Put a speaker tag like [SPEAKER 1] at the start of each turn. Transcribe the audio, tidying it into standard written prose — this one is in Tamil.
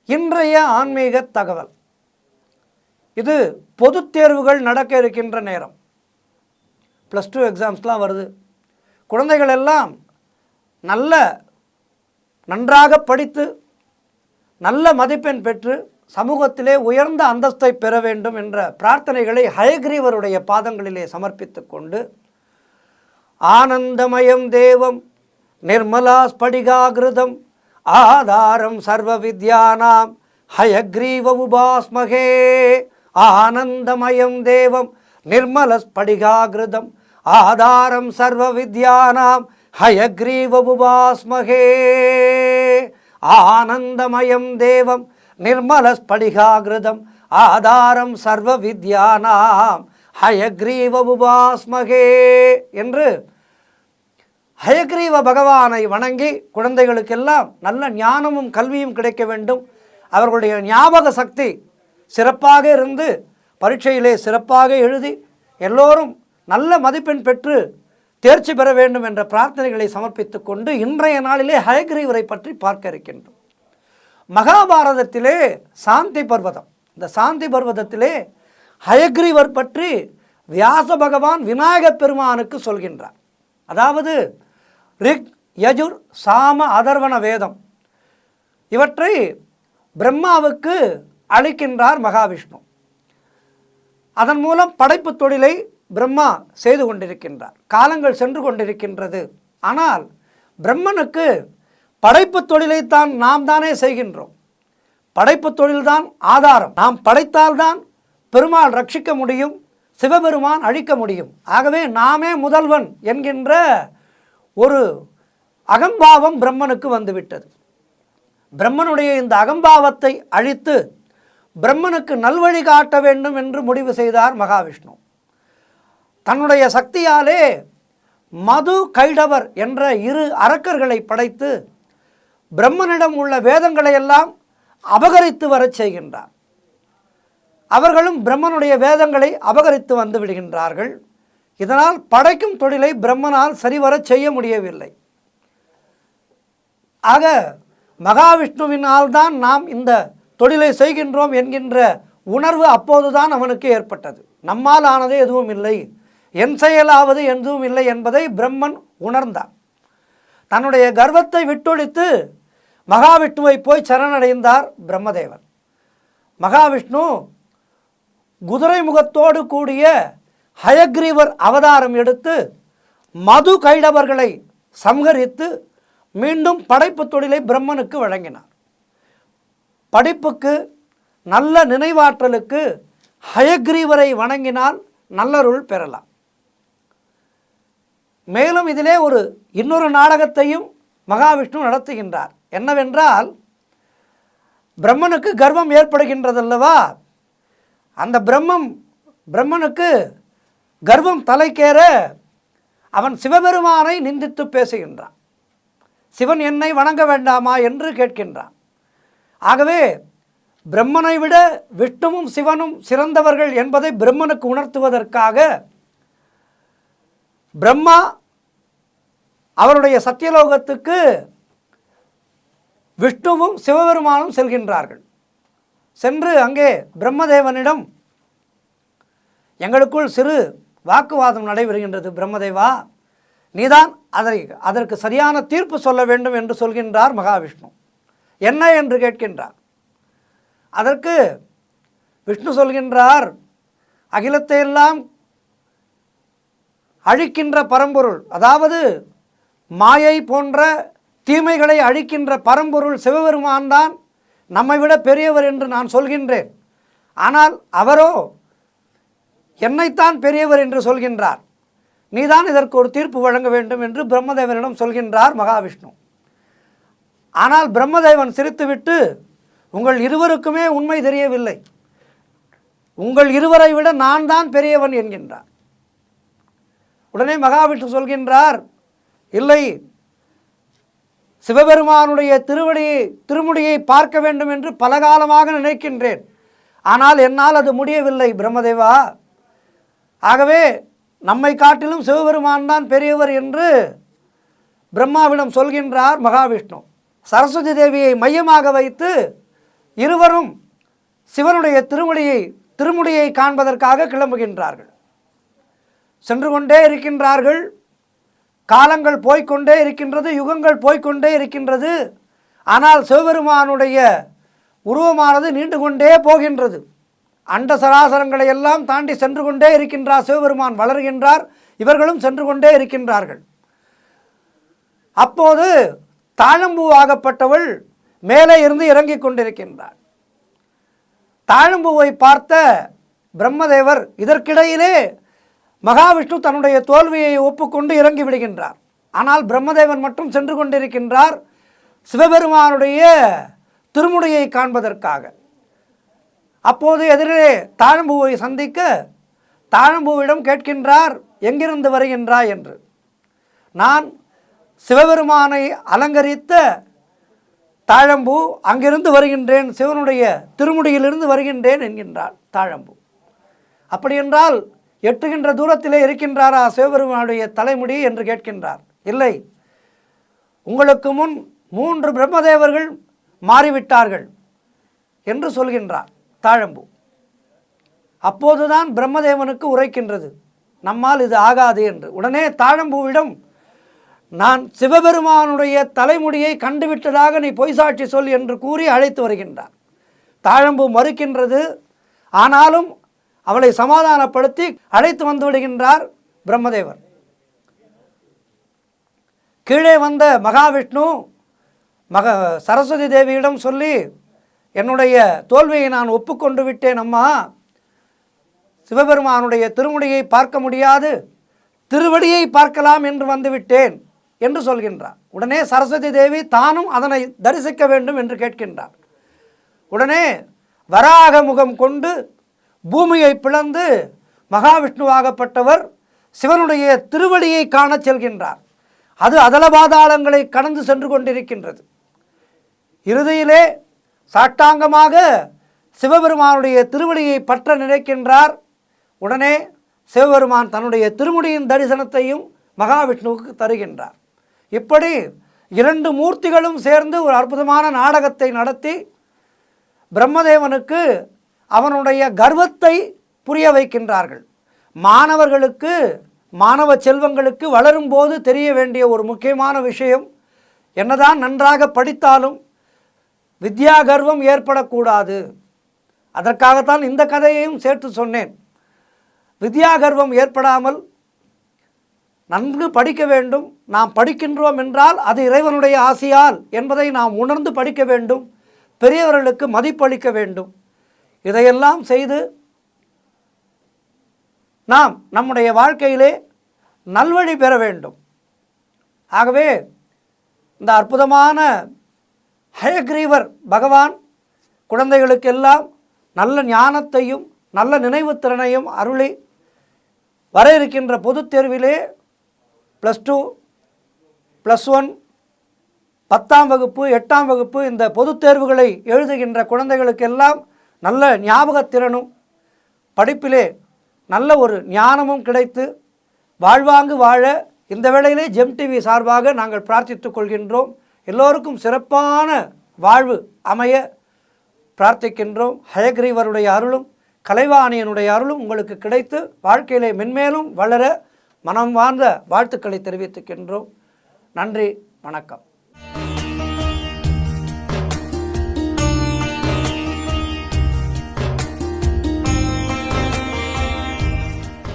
[SPEAKER 1] இன்றைய ஆன்மீக தகவல். இது பொதுத் தேர்வுகள் நடக்க இருக்கின்ற நேரம். +2 எக்ஸாம்ஸ்லாம் வருது. குழந்தைகள் எல்லாம் நன்றாக படித்து நல்ல மதிப்பெண் பெற்று சமூகத்திலே உயர்ந்த அந்தஸ்தை பெற வேண்டும் என்ற பிரார்த்தனைகளை ஹயக்ரீவருடைய பாதங்களிலே சமர்ப்பித்து கொண்டு, ஆனந்தமயம் தேவம் நிர்மலா ஸ்படிகாகிருதம் ஆதாரம் சர்வ வித்யானாம் ஹயக்ரீவ உபாஸ்மகே. ஆனந்தமயம் தேவம் நிர்மல ஸ்படிகாகிருதம் ஆதாரம் சர்வ வித்யானாம் ஹயக்ரீவ உபாஸ்மகே. ஆனந்தமயம் தேவம் நிர்மல ஸ்படிகாகிருதம் ஆதாரம் சர்வ வித்யானாம் ஹயக்ரீவ உபாஸ்மகே என்று ஹயக்ரீவ பகவானை வணங்கி குழந்தைகளுக்கெல்லாம் நல்ல ஞானமும் கல்வியும் கிடைக்க வேண்டும், அவர்களுடைய ஞாபக சக்தி சிறப்பாக இருந்து பரீட்சையிலே சிறப்பாக எழுதி எல்லோரும் நல்ல மதிப்பெண் பெற்று தேர்ச்சி பெற வேண்டும் என்ற பிரார்த்தனைகளை சமர்ப்பித்து கொண்டு இன்றைய நாளிலே ஹயக்ரீவரை பற்றி பார்க்க இருக்கின்றோம். மகாபாரதத்திலே சாந்தி பர்வதம், இந்த சாந்தி பர்வதத்திலே ஹயக்ரீவர் பற்றி வியாச பகவான் விநாயக பெருமானுக்கு சொல்கின்றார். அதாவது ரிக் யஜுர் சாம அதர்வண வேதம் இவற்றை பிரம்மாவுக்கு அளிக்கின்றார் மகாவிஷ்ணு. அதன் மூலம் படைப்பு தொழிலை பிரம்மா செய்து கொண்டிருக்கின்றார். காலங்கள் சென்று கொண்டிருக்கின்றது. ஆனால் பிரம்மனுக்கு படைப்பு தொழிலைத்தான் நாம் தானே செய்கின்றோம். படைப்பு தொழில்தான் ஆதாரம். நாம் படைத்தால்தான் பெருமாள் ரட்சிக்க முடியும், சிவபெருமான் அழிக்க முடியும். ஆகவே நாமே முதல்வன் என்கின்ற ஒரு அகம்பாவம் பிரம்மனுக்கு வந்துவிட்டது. பிரம்மனுடைய இந்த அகம்பாவத்தை அழித்து பிரம்மனுக்கு நல்வழி காட்ட வேண்டும் என்று முடிவு செய்தார் மகாவிஷ்ணு. தன்னுடைய சக்தியாலே மது கைடவர் என்ற 2 அரக்கர்களை படைத்து பிரம்மனிடம் உள்ள வேதங்களை எல்லாம் அபகரித்து வரச் செய்கின்றார். அவர்களும் பிரம்மனுடைய வேதங்களை அபகரித்து வந்து விடுகின்றார்கள். இதனால் படைக்கும் தொழிலை பிரம்மனால் சரிவரச் செய்ய முடியவில்லை. ஆக மகாவிஷ்ணுவினால் தான் நாம் இந்த தொழிலை செய்கின்றோம் என்கின்ற உணர்வு அப்போதுதான் அவனுக்கு ஏற்பட்டது. நம்மால் ஆனது எதுவும் இல்லை, என் செயலாவது எதுவும் இல்லை என்பதை பிரம்மன் உணர்ந்தார். தன்னுடைய கர்வத்தை விட்டொழித்து மகாவிஷ்ணுவை போய் சரணடைந்தார் பிரம்மதேவன். மகாவிஷ்ணு குதிரை முகத்தோடு கூடிய ஹயக்ரீவர் அவதாரம் எடுத்து மது கைடவர்களை சம்ஹரித்து மீண்டும் படைப்பு தொழிலை பிரம்மனுக்கு வழங்கினார். படிப்புக்கு நல்ல நினைவாற்றலுக்கு ஹயக்ரீவரை வணங்கினால் நல்லருள் பெறலாம். மேலும் இதிலே இன்னொரு நாடகத்தையும் மகாவிஷ்ணு நடத்துகின்றார். என்னவென்றால், பிரம்மனுக்கு கர்வம் ஏற்படுகின்றதல்லவா, அந்த பிரம்மனுக்கு கர்வம் தலைக்கேற அவன் சிவபெருமானை நிந்தித்து பேசுகின்றான். சிவன் என்னை வணங்க வேண்டாமா என்று கேட்கின்றான். ஆகவே பிரம்மனை விட விஷ்ணுவும் சிவனும் சிறந்தவர்கள் என்பதை பிரம்மனுக்கு உணர்த்துவதற்காக பிரம்மா அவருடைய சத்தியலோகத்துக்கு விஷ்ணுவும் சிவபெருமானும் செல்கின்றார்கள். சென்று அங்கே பிரம்மதேவனிடம் எங்களுக்குள் சிறு வாக்குவாதம் நடைபெறுகின்றது, பிரம்மதேவா நீதான் அதற்கு சரியான தீர்ப்பு சொல்ல வேண்டும் என்று சொல்கின்றார் மகாவிஷ்ணு. என்ன என்று கேட்கின்றார். அதற்கு விஷ்ணு சொல்கின்றார், அகிலத்தை எல்லாம் அழிக்கின்ற பரம்பொருள், அதாவது மாயை போன்ற தீமைகளை அழிக்கின்ற பரம்பொருள் சிவபெருமான் தான் நம்மை விட பெரியவர் என்று நான் சொல்கின்றேன். ஆனால் அவரோ என்னைத்தான் பெரியவர் என்று சொல்கின்றார். நீதான் இதற்கு ஒரு தீர்ப்பு வழங்க வேண்டும் என்று பிரம்மதேவனிடம் சொல்கின்றார் மகாவிஷ்ணு. ஆனால் பிரம்மதேவன் சிரித்துவிட்டு, உங்கள் இருவருக்குமே உண்மை தெரியவில்லை, உங்கள் இருவரை விட நான் தான் பெரியவன் என்கின்றார். உடனே மகாவிஷ்ணு சொல்கின்றார், இல்லை, சிவபெருமானுடைய திருமுடியை பார்க்க வேண்டும் என்று பலகாலமாக நினைக்கின்றேன், ஆனால் என்னால் அது முடியவில்லை பிரம்மதேவா. ஆகவே நம்மை காட்டிலும் சிவபெருமான் தான் பெரியவர் என்று பிரம்மாவிடம் சொல்கின்றார் மகாவிஷ்ணு. சரஸ்வதி தேவியை மையமாக வைத்து இருவரும் சிவனுடைய திருமுடியை காண்பதற்காக கிளம்புகின்றார்கள். சென்று கொண்டே இருக்கின்றார்கள். காலங்கள் போய்கொண்டே இருக்கின்றது, யுகங்கள் போய்கொண்டே இருக்கின்றது. ஆனால் சிவபெருமானுடைய உருவமானது நீண்டு கொண்டே போகின்றது. அண்ட சராசரங்களை எல்லாம் தாண்டி சென்று கொண்டே இருக்கின்றார் சிவபெருமான். வளர்கின்றார், இவர்களும் சென்று கொண்டே இருக்கின்றார்கள். அப்போது தாழம்பூவாகப்பட்டவள் மேலே இருந்து இறங்கிக் கொண்டிருக்கின்றார். தாழம்பூவை பார்த்த பிரம்மதேவர் இதற்கிடையிலே மகாவிஷ்ணு தன்னுடைய தோல்வியை ஒப்புக்கொண்டு இறங்கி விடுகின்றார். ஆனால் பிரம்மதேவன் மட்டும் சென்று கொண்டிருக்கின்றார் சிவபெருமானுடைய திருமுடியை காண்பதற்காக. அப்போது எதிரே தாழம்பூவை சந்திக்க தாழம்பூவிடம் கேட்கின்றார், எங்கிருந்து வருகின்றாய் என்று. நான் சிவபெருமானை அலங்கரித்த தாழம்பூ, அங்கிருந்து வருகின்றேன், சிவனுடைய திருமுடியிலிருந்து வருகின்றேன் என்கின்றார் தாழம்பூ. அப்படியென்றால் எட்டுகின்ற தூரத்திலே இருக்கின்றாரா சிவபெருமானுடைய தலைமுடி என்று கேட்கின்றார். இல்லை, உங்களுக்கு முன் 3 பிரம்மதேவர்கள் மாறிவிட்டார்கள் என்று சொல்கின்றார் தாழம்பூ. அப்போதுதான் பிரம்மதேவனுக்கு உரைக்கின்றது, நம்மால் இது ஆகாது என்று. உடனே தாழம்பூவிடம், நான் சிவபெருமானுடைய தலைமுடியை கண்டுவிட்டதாக நீ பொய் சாட்சி சொல் என்று கூறி அழைத்து வருகின்றார். தாழம்பூ மறுக்கின்றது. ஆனாலும் அவளை சமாதானப்படுத்தி அழைத்து வந்து விடுகின்றார் பிரம்மதேவர். கீழே வந்த மகாவிஷ்ணு சரஸ்வதி தேவியிடம் சொல்லி, என்னுடைய தோல்வியை நான் ஒப்புக்கொண்டு விட்டேன் அம்மா, சிவபெருமானுடைய திருமுடியை பார்க்க முடியாது, திருவடியை பார்க்கலாம் என்று வந்துவிட்டேன் என்று சொல்கின்றார். உடனே சரஸ்வதி தேவி தானும் அதனை தரிசிக்க வேண்டும் என்று கேட்கின்றார். உடனே வராக முகம் கொண்டு பூமியை பிளந்து மகாவிஷ்ணுவாகப்பட்டவர் சிவனுடைய திருவடியை காணச் செல்கின்றார். அது அதலபாதாளங்களை கடந்து சென்று கொண்டிருக்கின்றது. இறுதியிலே சாட்டாங்கமாக சிவபெருமானுடைய திருவடியை பற்ற நினைக்கின்றார். உடனே சிவபெருமான் தன்னுடைய திருமுடியின் தரிசனத்தையும் மகாவிஷ்ணுவுக்கு தருகின்றார். இப்படி 2 மூர்த்திகளும் சேர்ந்து ஒரு அற்புதமான நாடகத்தை நடத்தி பிரம்மதேவனுக்கு அவனுடைய கர்வத்தை புரிய வைக்கின்றார்கள். மாணவர்களுக்கு, மாணவ செல்வங்களுக்கு வளரும்போது தெரிய வேண்டிய ஒரு முக்கியமான விஷயம், என்னதான் நன்றாக படித்தாலும் வித்யா கர்வம் ஏற்படக்கூடாது. அதற்காகத்தான் இந்த கதையையும் சேர்த்து சொன்னேன். வித்யா கர்வம் ஏற்படாமல் நன்கு படிக்க வேண்டும். நாம் படிக்கின்றோம் என்றால் அது இறைவனுடைய ஆசியால் என்பதை நாம் உணர்ந்து படிக்க வேண்டும். பெரியவர்களுக்கு மதிப்பளிக்க வேண்டும். இதையெல்லாம் செய்து நாம் நம்முடைய வாழ்க்கையிலே நல்வழி பெற வேண்டும். ஆகவே இந்த அற்புதமான ஹயக்ரீவர் பகவான் குழந்தைகளுக்கெல்லாம் நல்ல ஞானத்தையும் நல்ல நினைவுத்திறனையும் அருளி வர இருக்கின்ற பொதுத் தேர்விலே +2, +1, 10ஆம் வகுப்பு, 8ஆம் வகுப்பு இந்த பொதுத் தேர்வுகளை எழுதுகின்ற குழந்தைகளுக்கெல்லாம் நல்ல ஞாபகத்திறனும் படிப்பிலே நல்ல ஒரு ஞானமும் கிடைத்து வாழ்வாங்கு வாழ இந்த வேளையிலே ஜெம் டிவி சார்பாக நாங்கள் பிரார்த்தித்துக் கொள்கின்றோம். எல்லோருக்கும் சிறப்பான வாழ்வு அமைய பிரார்த்திக்கின்றோம். ஹயக்ரீவருடைய அருளும் கலைவாணியனுடைய அருளும் உங்களுக்கு கிடைத்து வாழ்க்கையிலே மென்மேலும் வளர மனம் வாழ்ந்த வாழ்த்துக்களை தெரிவித்துக்கின்றோம். நன்றி, வணக்கம்.